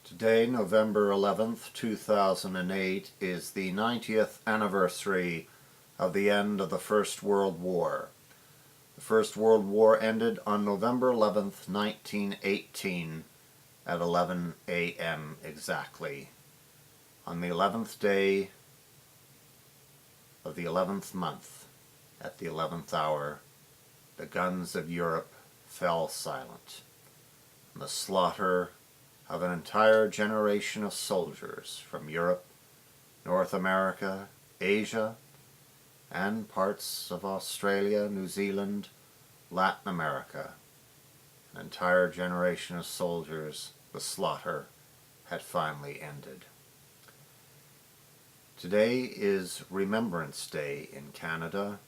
Today, November 11th, 2008, is the 90th anniversary of the end of the First World War. The First World War ended on November 11th, 1918 at 11 a.m. exactly. On the 11th day of the 11th month, at the 11th hour, the guns of Europe fell silent. And the slaughter of an entire generation of soldiers from Europe, North America, Asia, and parts of Australia, New Zealand, Latin America. An entire generation of soldiers, the slaughter had finally ended. Today is Remembrance Day in Canada,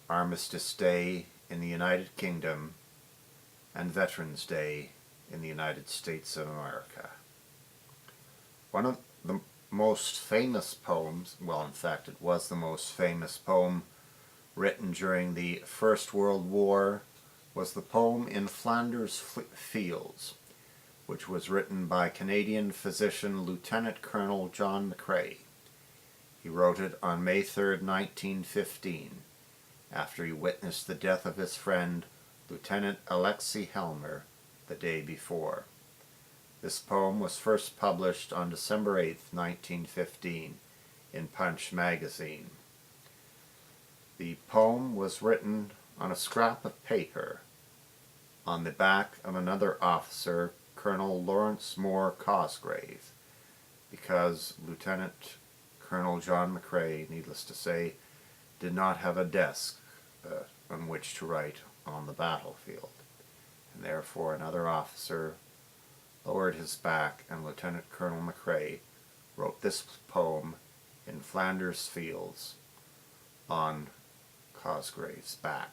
Armistice Day in the United Kingdom, and Veterans Day in the United States of America. One of the most famous poems, well, in fact it was the most famous poem written during the First World War, was the poem In Flanders Fields, which was written by Canadian physician Lieutenant Colonel John McCrae. He wrote it on May 3, 1915, after he witnessed the death of his friend Lieutenant Alexei Helmer the day before. This poem was first published on December 8, 1915 in Punch magazine. The poem was written on a scrap of paper on the back of another officer, Colonel Lawrence Moore Cosgrave, because Lieutenant Colonel John McCrae, needless to say, did not have a desk on which to write on the battlefield. And therefore another officer lowered his back, and Lieutenant Colonel McCrae wrote this poem In Flanders Fields on Cosgrave's back.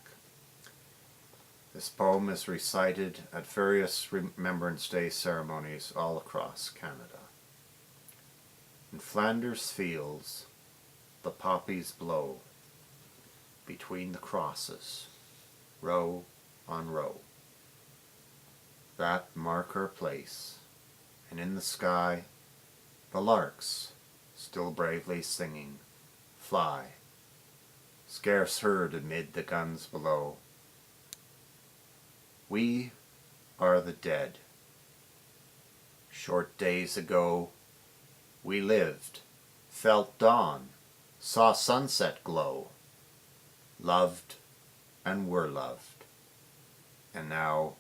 This poem is recited at various Remembrance Day ceremonies all across Canada. In Flanders Fields, the poppies blow between the crosses, row on row. That mark our place, and in the sky the larks, still bravely singing, fly, scarce heard amid the guns below. We are the dead. Short days ago we lived, felt dawn, saw sunset glow, loved and were loved, and now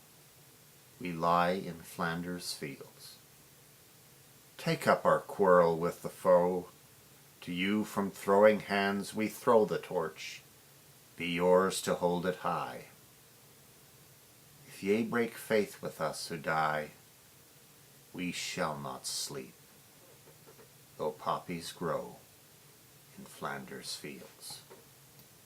we lie in Flanders Fields. Take up our quarrel with the foe. To you from throwing hands we throw the torch. Be yours to hold it high. If ye break faith with us who die, we shall not sleep, though poppies grow in Flanders Fields.